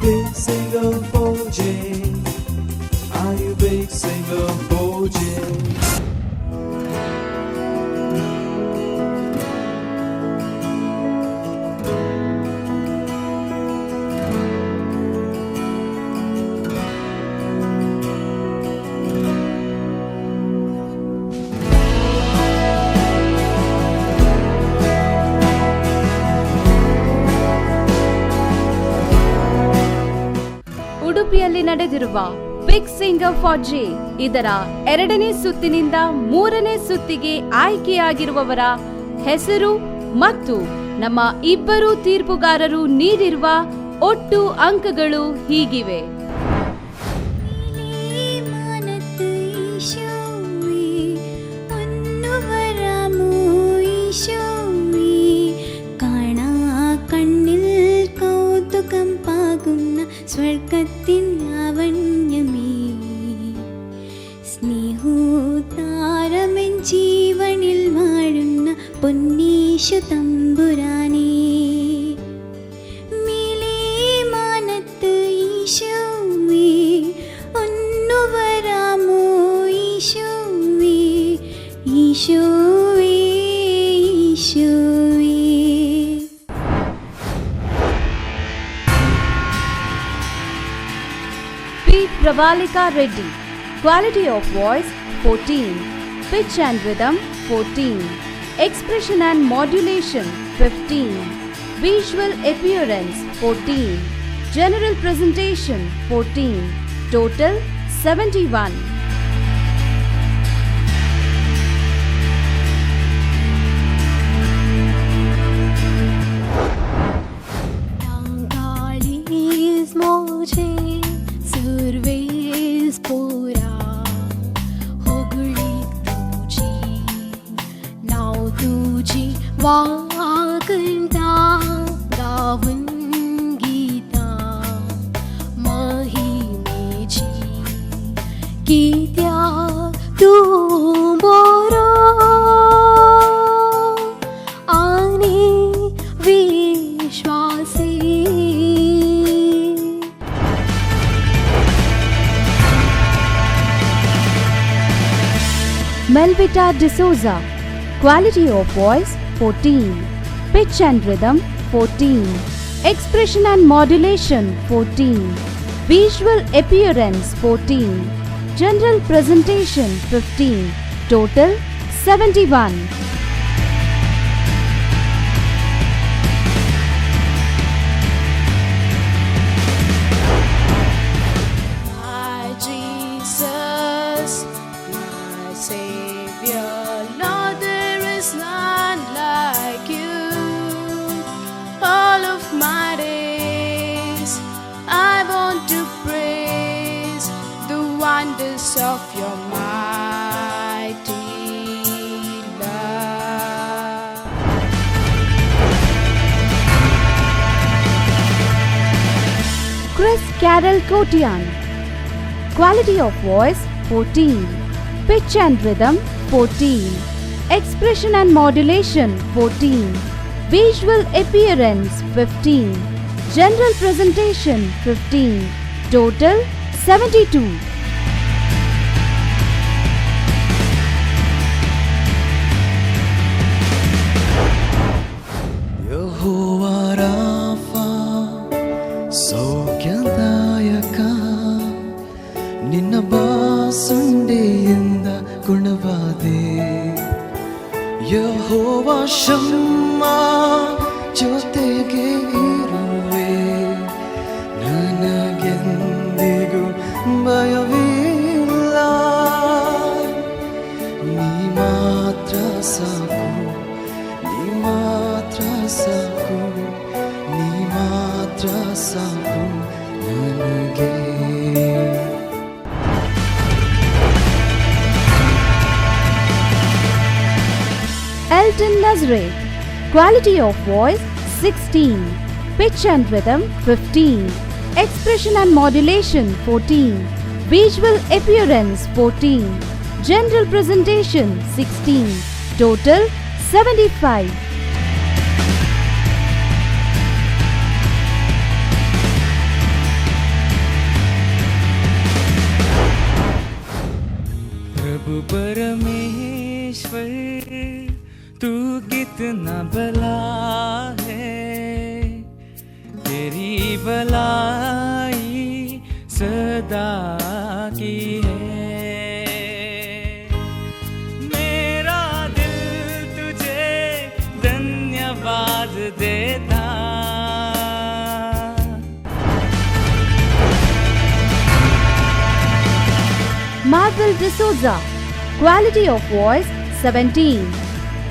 big singer 4J? Are you big singer 4J? ಉಡುಪಿಯಲ್ಲಿ ನಡೆದಿರುವ big singer 4J ಇದರ 2ನೇ ಸುತ್ತಿನಿಂದ 3ನೇ ಸುತ್ತಿಗೆ ಆಯ್ಕೆಯಾಗಿರುವವರ ಹೆಸರು ಮತ್ತು ನಮ್ಮ ಇಬ್ಬರು ತೀರ್ಪುಗಾರರು ನೀಡಿರುವ ಒಟ್ಟು ಅಂಕಗಳು ಹೀಗಿವೆ. സ്വർഗത്തിൻ ലാവണ്യമേ സ്നേഹോത്താരമൻ ജീവനിൽ വാഴുന്ന പൊന്നീശു തമ്പുരാനേ, മേലേ മാനത്ത് ഈശോവേ ഒന്നു വരാമോ ഈശോവേ, ഈശോവേ ഈശോവേ. Pravalika Reddy. Quality of voice 14. Pitch and rhythm 14. Expression and modulation 15. Visual appearance 14. General presentation 14. Total 71. वागंता गावन गीता महिमेची कित्या तू बरो आणि विश्वासी. Melvita D'Souza. Quality of voice 14. Pitch and rhythm 14. Expression and modulation 14. Visual appearance 14. General presentation 15. Total 71. My Jesus, my Savior, Lord, there is none like you. All of my days I want to praise the wonders of your mighty love. Chris Carroll Kotian. Quality of voice 14. Pitch and rhythm 14. Expression and modulation 14. Visual appearance 15. General presentation 15. Total 72. ಯೆಹೋವಾ Rafah ಸೌಖ್ಯದಾಯಕ, ನಿನ್ನ ಬಾಸುಂಡೆಯಿಂದ ಗುಣವಾದೆ. ಯೆಹೋವಾ ಶಮ್ಮಾ ಜೊತೆಗೆ ಇರುವೆ, ನನಗೆಂದಿಗೂ ಭಯವಿಲ್ಲ. ನೀ ಮಾತ್ರ ಸಾಕು, ನೀ ಮಾತ್ರ ಸಾಕು, ನೀ ಮಾತ್ರ ಸಾಕು ನನಗೆ. Elton Nazareth. Quality of voice 16. Pitch and rhythm 15. Expression and modulation 14. Visual appearance 14. General presentation 16. Total 75. कितना भला है, तेरी भलाई सदा की है। मेरा दिल तुझे धन्यवाद देता। Marvel D'Souza, quality of voice 17,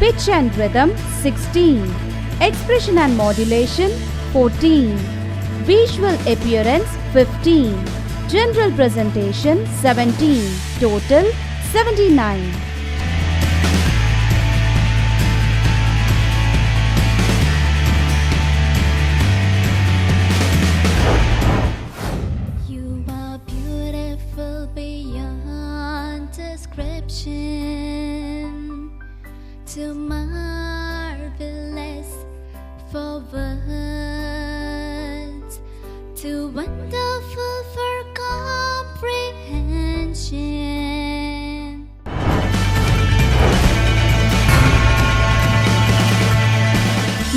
pitch and rhythm 16, expression and modulation 14, visual appearance 15, general presentation 17, total 79. You are beautiful beyond description, too marvelous for words, too wonderful for comprehension.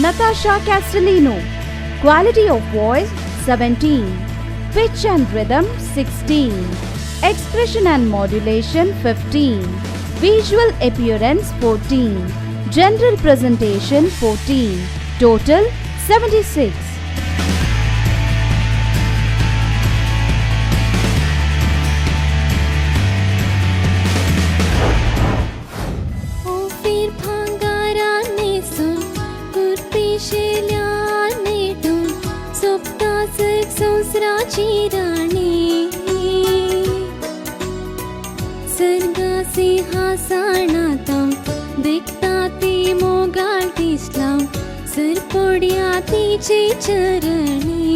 Natasha Castellino, quality of voice 17, pitch and rhythm 16, expression and modulation 15, visual appearance 14, general presentation 14, total 76. Ofir bhangarane sun, kurpishilyane dun, sopta sik sonsra chirani. Sarga sinhasana tam, dikta ti mogal tislam, sir podya tiche charani.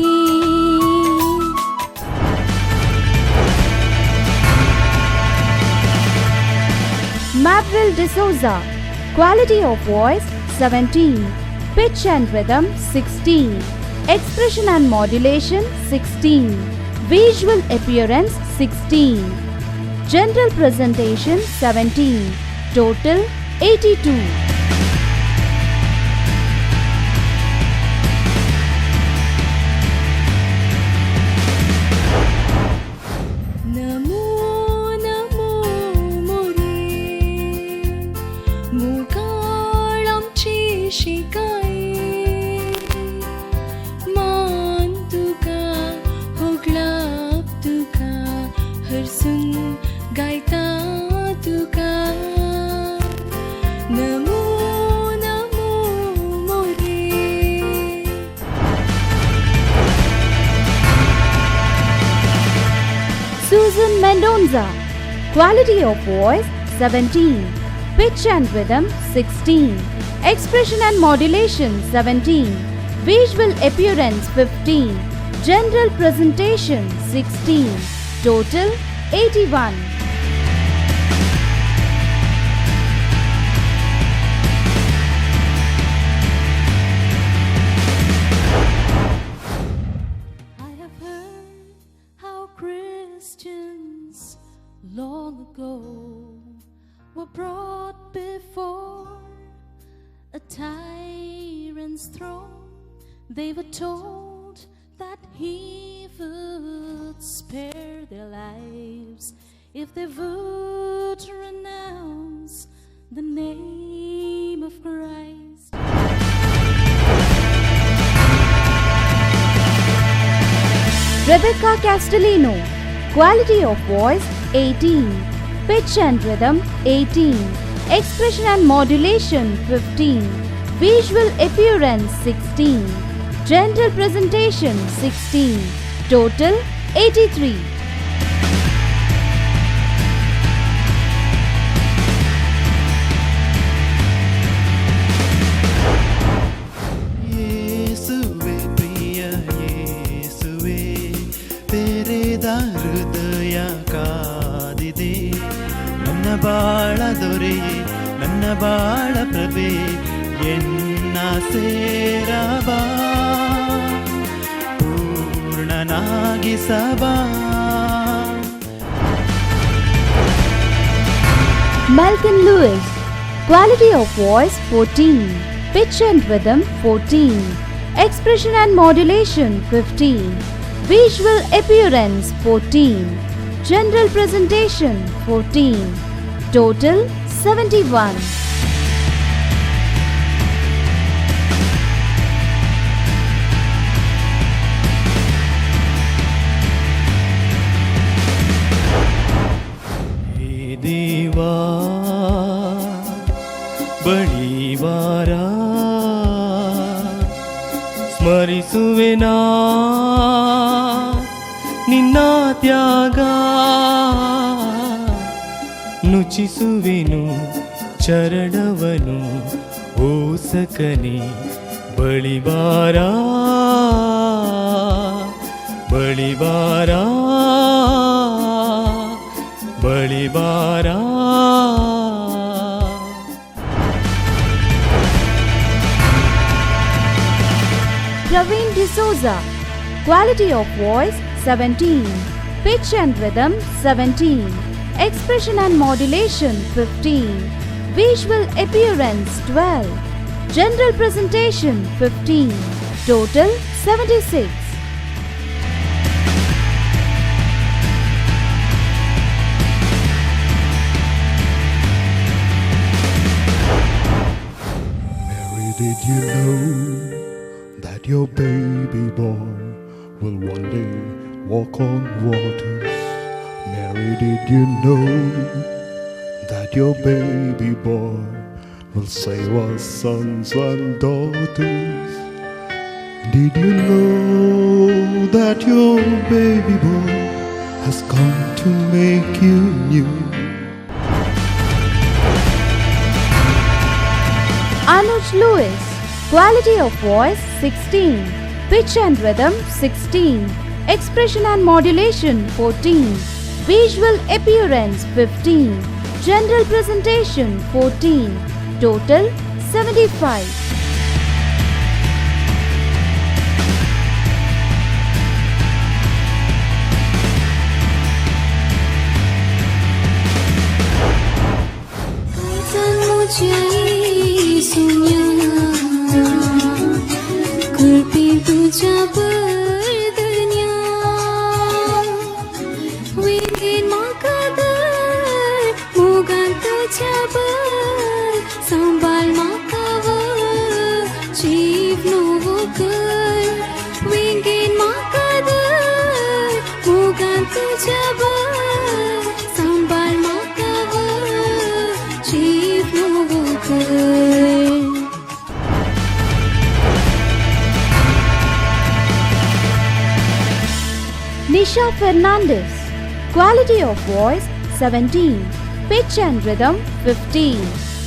Marvel D'Souza, quality of voice 17, pitch and rhythm 16, expression and modulation 16, visual appearance 16, general presentation 17, total 82. Namo namo more mugalam chishikai mantuka hoglap tuka harsun gaita tuka. Namo namo more. Susan Mendonza, quality of voice 17, pitch and rhythm 16, expression and modulation 17, visual appearance 15, general presentation 16, total 81. I have heard how Christians long ago were brought before a tyrant's throne. They were told that he would spare their lives if they would renounce the name of Christ. Rebecca Castellino, quality of voice 18, pitch and rhythm 18, expression and modulation 15, visual appearance 16, general presentation 16, total 83. ಯೇಸುವೆ ಪ್ರಿಯ ಯೇಸುವೆ ತೆರೆದ ಹೃದಯ ಕಾದಿದೆ ನನ್ನ ಬಾಳ ದೊರೆಯೇ ನನ್ನ ಬಾಳ ಪ್ರಭೆ ಎನ್ನ ಸೇರಬಾ ಪೂರ್ಣನಾಗಿಸಬಾ. Malcolm Lewis, quality of voice 14, Pitch and rhythm 14. Expression and modulation 15. Visual appearance 14. General presentation 14. Total 71. हे देवा ಬಳಿವಾರ ಸ್ಮರಿಸುವೆನಾ ನಿನ್ನ ತ್ಯಾಗ ನುಚಿಸುವೆನು ಚರಣವನು ಓಸಕನೆ ಬಳಿವಾರ ಬಳಿವಾರ ಬಳಿವಾರ Praveen D'Souza. Quality of voice 17. Pitch and rhythm 17. Expression and modulation 15. Visual appearance 12. General presentation 15. Total 76. Mary, did you know that your baby boy will one day walk on waters? Mary, did you know that your baby boy will save us sons and daughters? Did you know that your baby boy has come to make you new? Anuj Lewis. Quality of voice 16. Pitch and rhythm 16. Expression and modulation 14. Visual appearance 15. General presentation 14. Total 75. तुझ्या बर्दन्या वेगेन म्हाका धर मोगान तुझ्या बर सांबाळ म्हाका वर जीव नवो कर वेगेन म्हाका धर मोगान तुझ्या बर सांबाळ म्हाका वर जीव नवो कर Nisha Fernandez. Quality of voice 17. Pitch and rhythm 15.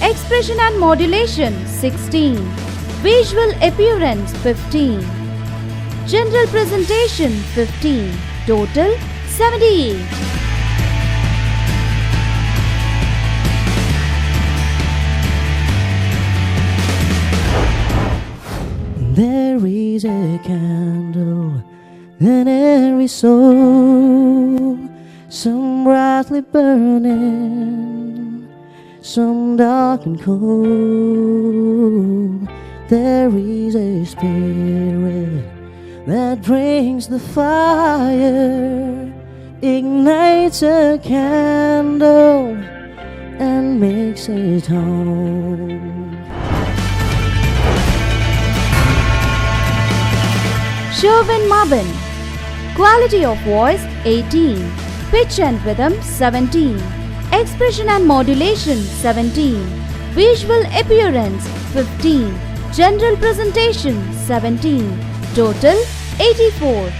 Expression and modulation 16. Visual appearance 15. General presentation 15. Total 78. There is a candle in every soul, some brightly burning, some dark and cold. There is a spirit that brings the fire, ignites a candle and makes it home. Sherwin Mabin. Quality of voice 18. Pitch and rhythm 17. Expression and modulation 17. Visual appearance 15. General presentation 17. Total 84.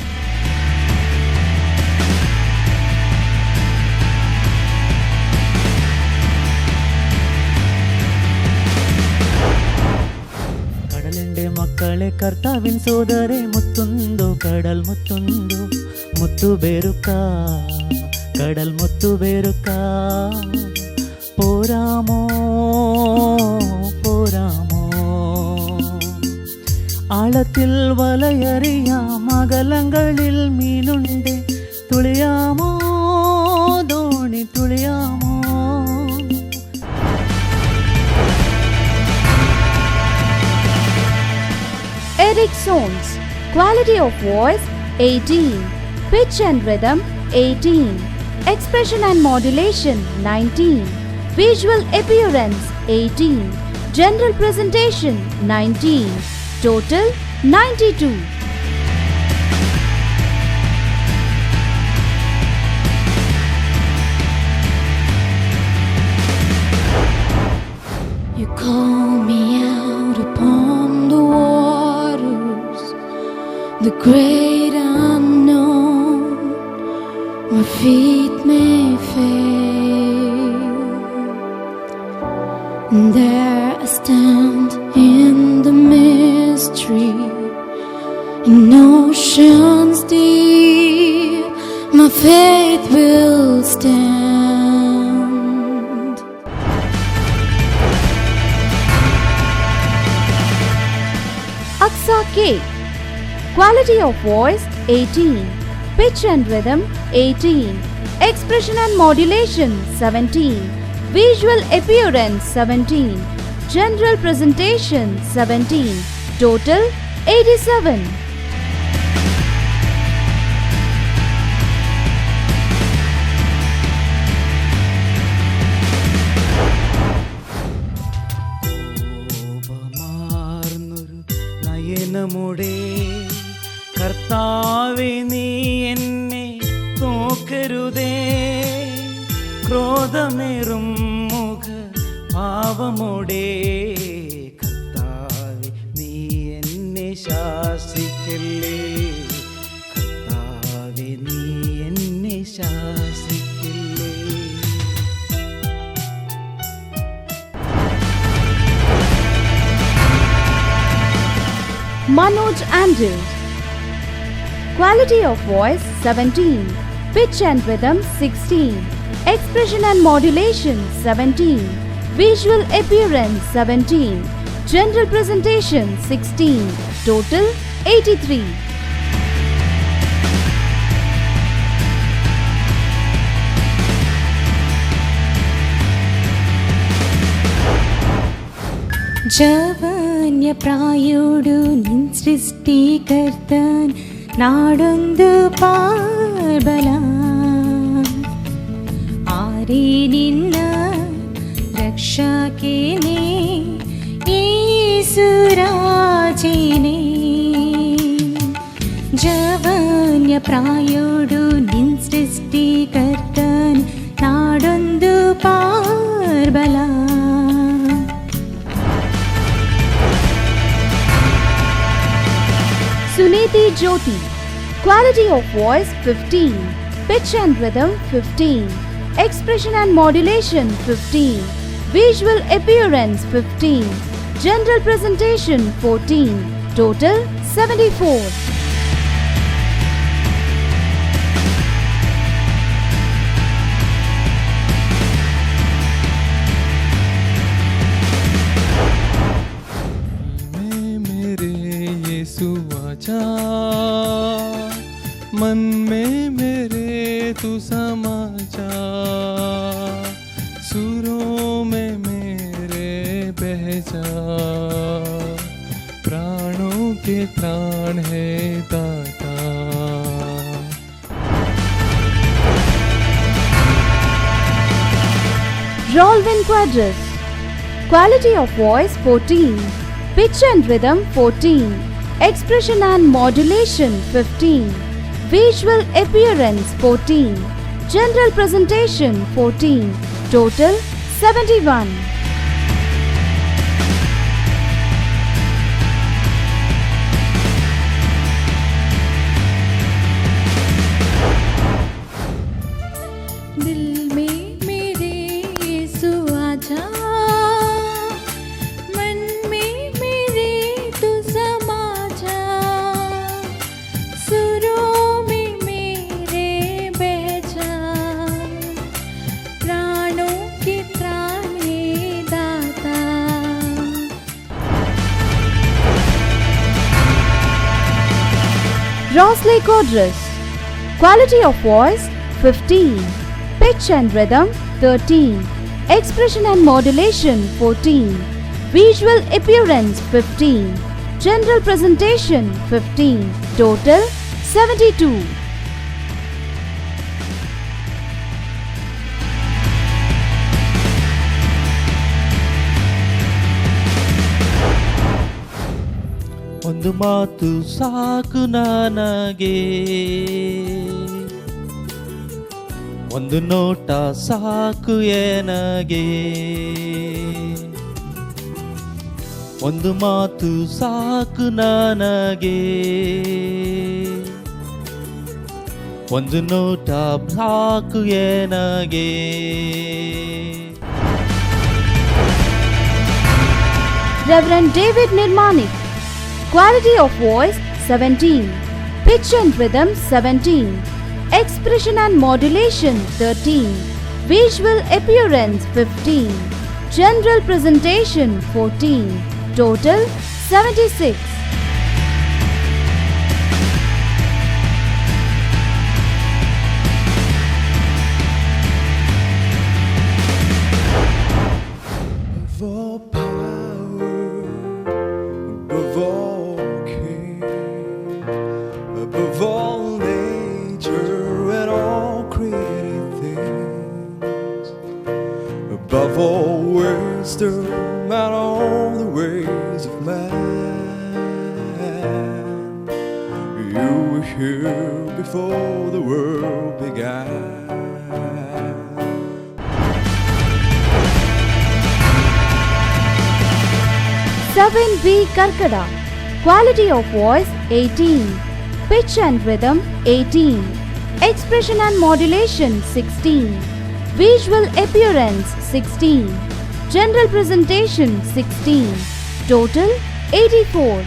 കടലിന്റെ മക്കളെ കർത്താവിൻ സോദരെ മുത്തുണ്ടോ കടൽ മുത്തുണ്ടോ മുത്തുബേരുക്ക കടൽ മുത്തുബേരുക്ക പോരാമോ പോരാമോ ആഴത്തിൽ വലയറിയാം അകലങ്ങളിൽ മീനുണ്ട് തുളിയാമോ ദോണി തുളിയാമോ of voice 18. Pitch and rhythm 18. Expression and modulation 19. Visual appearance 18. General presentation 19. Total 92. You call me out upon the waters, the great unknown. My feet may fail, and there I stand in the mystery, in oceans deep. My faith will stand. Aksa K. Quality of voice 18. Pitch and rhythm 18. Expression and modulation 17. Visual appearance 17. General presentation 17. Total 87. കോപമാർന്നൊരു നയനമുടെ കർത്താവേ നീ എന്നെ നോക്കരുതേ, ക്രോധമേറും മുഖ പാവമോടെ കർത്താവേ നീ എന്നെ ശാസിക്കല്ലേ, കർത്താവേ നീ എന്നെ ശാസിക്കല്ലേ. Manoj Andrews. Quality of voice 17. Pitch and rhythm 16. Expression and modulation 17. Visual appearance 17. General presentation 16. Total 83. ಜವನ್ಯಪ್ರಾಯುಡು ನಿನ್ ಸೃಷ್ಟಿಕರ್ತನ್ ನಾಡೊಂದು ಪಾರ್ಬಲ ಆರೇ ನಿನ್ನ ರಕ್ಷಕೇನೆ ಯೇಸುರಾಜೇನೆ ಜವನ್ಯಪ್ರಾಯುಡು ನಿನ್ ಸೃಷ್ಟಿಕರ್ತನ್ ನಾಡೊಂದು ಪಾರ್ಬಲ Suniti Jyoti. Quality of voice 15. Pitch and rhythm 15. Expression and modulation 15. Visual appearance 15. General presentation 14. Total 74. आजा, मन में मेरे तू समा जा, सुरों में मेरे बह जा, प्राणों के प्राण है दाता. Rolvin Quadras. Quality of voice 14. Pitch and rhythm 14. Expression and modulation 15. Visual appearance 14. General presentation 14. Total 71. दिल में मेरे यीशु आजा, मन में मेरे तू समा जा, सुरों में मेरे बह जा, प्राणों के त्राण है दाता. Rosley Codras. Quality of voice 15. Pitch and rhythm 13. Expression and modulation 14. Visual appearance 15. General presentation 15. Total 72. ಒಂದು ಮಾತು ಸಾಕು ನನಗೆ, ಒಂದು ನೋಟ ಸಾಕು ಎನಗೆ, ಒಂದು ಮಾತು ಸಾಕು ನನಗೆ, ಒಂದು ನೋಟ ಸಾಕು ಎನಗೆ. Reverend David Nirmanik. Quality of voice 17. Pitch and rhythm 17. Expression and modulation 13. Visual appearance 15. General presentation 14. Total 76. Above all nature and all created things, above all wisdom and all the ways of man, you were here before the world began. 7B Karkada. Quality of voice 18. Pitch and rhythm 18. Expression and modulation 16. Visual appearance 16. General presentation 16. Total 84.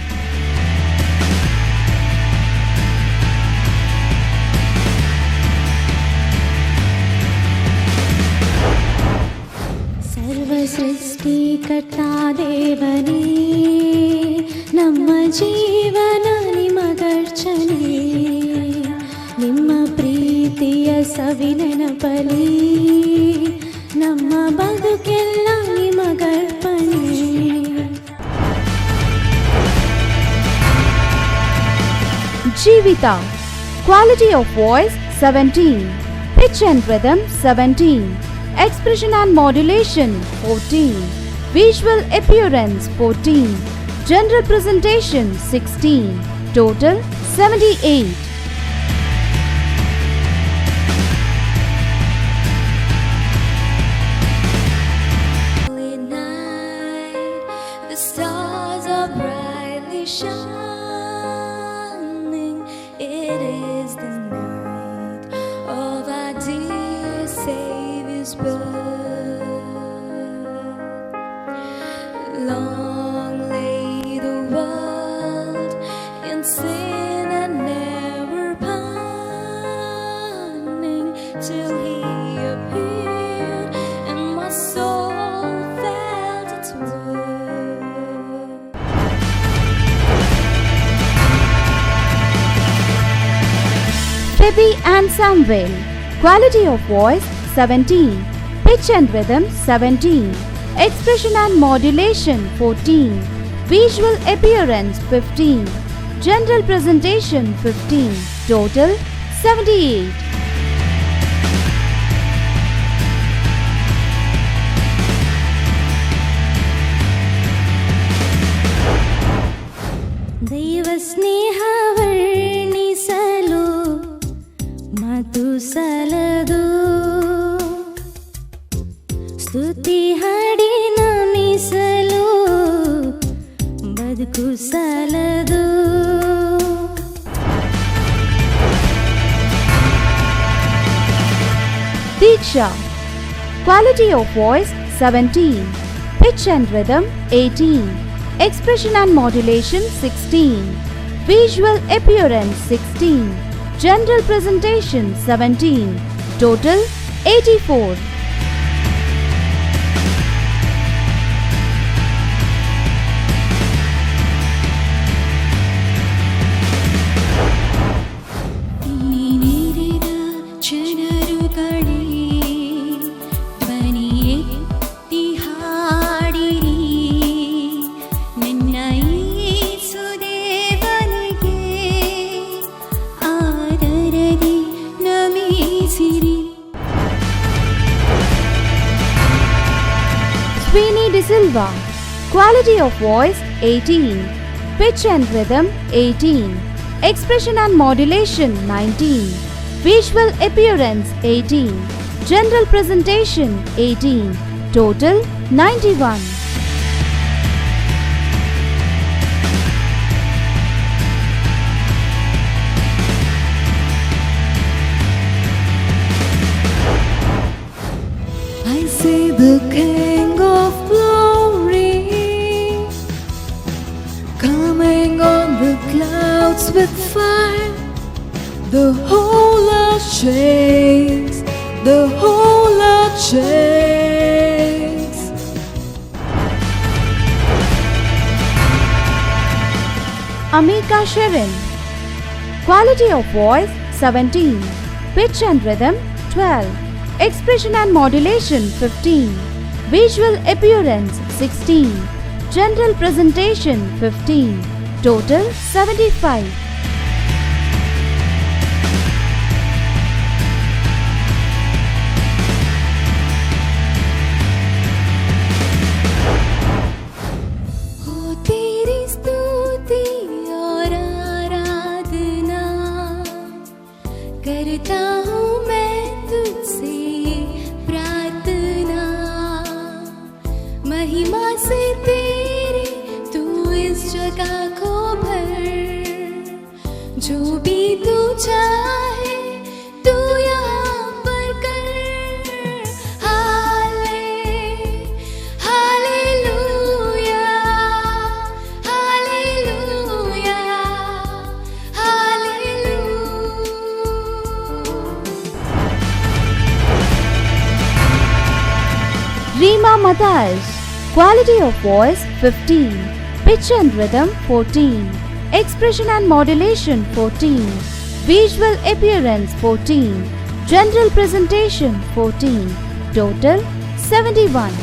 ಸರ್ವಸೃಷ್ಟಿಕರ್ತ ದೇವನೇ, ನಮ್ಮ ಜೀವನ ನಿಮಗರ್ಚನೆ, ನಿಮ್ಮ ಪ್ರೀತಿಯ ಸವಿನೆನಪಲಿ, ನಮ್ಮ ಬದುಕೆಲ್ಲ ನಿಮಗರ್ಪಣೆ. Jivita. Quality of voice 17. Pitch and rhythm 17. Expression and modulation 14. Visual appearance 14. General presentation 16. Total 78. The stars are brightly shining. It is the night of our dear Savior's birth. Long lay the world in sin and never pining, till He appeared and my soul felt its worth. Phoebe and Samuel. Quality of voice 17. Pitch and rhythm 17. Expression and modulation 14. Visual appearance 15. General presentation 15. Total 78. ದೈವ ಸ್ನೇಹ ವರ್ಣಿಸಲು ಮಧು ಸಲದು, ಸ್ತುತಿ ಹಾಡಿ ನಮಿಸಲು ಬದುಕು ಸಲದು. Diksha. Quality of voice 17. Pitch and rhythm 18. Expression and modulation 16. Visual appearance 16. General presentation 17. Total 84. ನೀನಿರಿದ ಜನರುಗಳೇ ಧ್ವನಿ ಎತ್ತಿ ಹಾಡಿರಿ, ನನ್ನ ಯೇಸು Silva. Quality of voice 18. Pitch and rhythm 18. Expression and modulation 19. Visual appearance 18. General presentation 18. Total 91. I see the King of Glory coming on the clouds with fire. The whole earth shakes, the whole earth shakes. Amika Sharon. Quality of voice 17. Pitch and rhythm 12. Expression and modulation 15. Visual appearance 16. General presentation 15. Total 75. हो तेरी स्तुति और आराधना करता हूँ मैं तुझसे प्रार्थना। महिमा से तेरी तू इस जगह को भर, जो भी तू चाहे तू यहाँ पर कर। Hallelujah, hallelujah, hallelujah. Rima Matthias. Quality of voice 15. Pitch and rhythm 14. Expression and modulation 14. Visual appearance 14. General presentation 14. Total 71.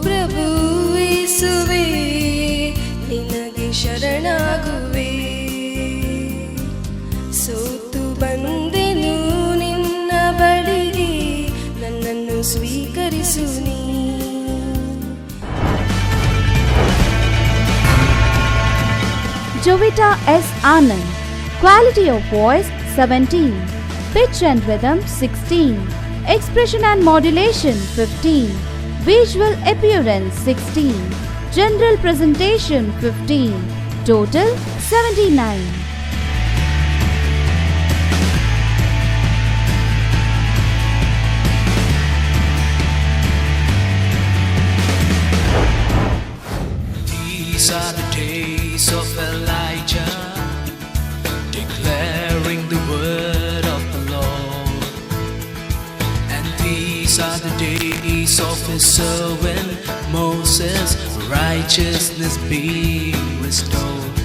ಪ್ರಭು ಯೇಸುವೇ ನಿನಗೆ ಶರಣಾಗುವೆ, ಸೋತು ಬಂದೆನು ನಿನ್ನ ಬಳಿಗೆ, ನನ್ನನ್ನು ಸ್ವೀಕರಿಸು ನೀ. Jovita S. Anand. Quality of voice 17. Pitch and rhythm 16. Expression and modulation 15. Visual appearance 16. General presentation 15. Total 79. These are the days of Elijah, declaring the word of the Lord. And these are the days of his servant Moses, righteousness being restored.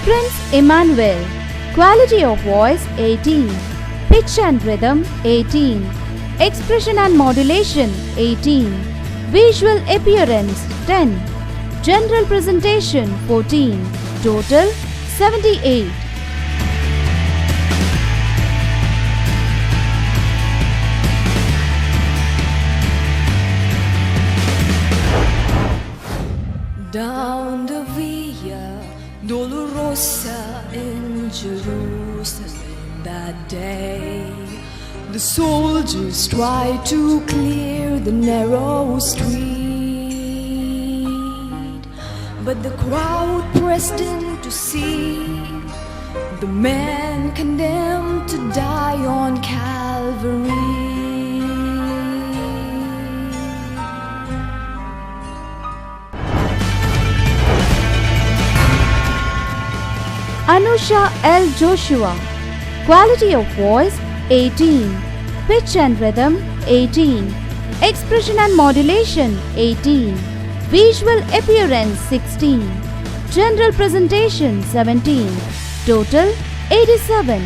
Prince Emmanuel. Quality of voice 18. Pitch and rhythm 18. Expression and modulation 18. Visual appearance 10. General presentation 14. Total 78. Down the Via Dolorosa in Jerusalem that day, the soldiers tried to clear the narrow street, but the crowd pressed in to see the man condemned to die on Calvary. Anusha L. Joshua. Quality of voice 18. Pitch and rhythm 18. Expression and modulation 18. Visual appearance 16. General presentation 17. Total 87.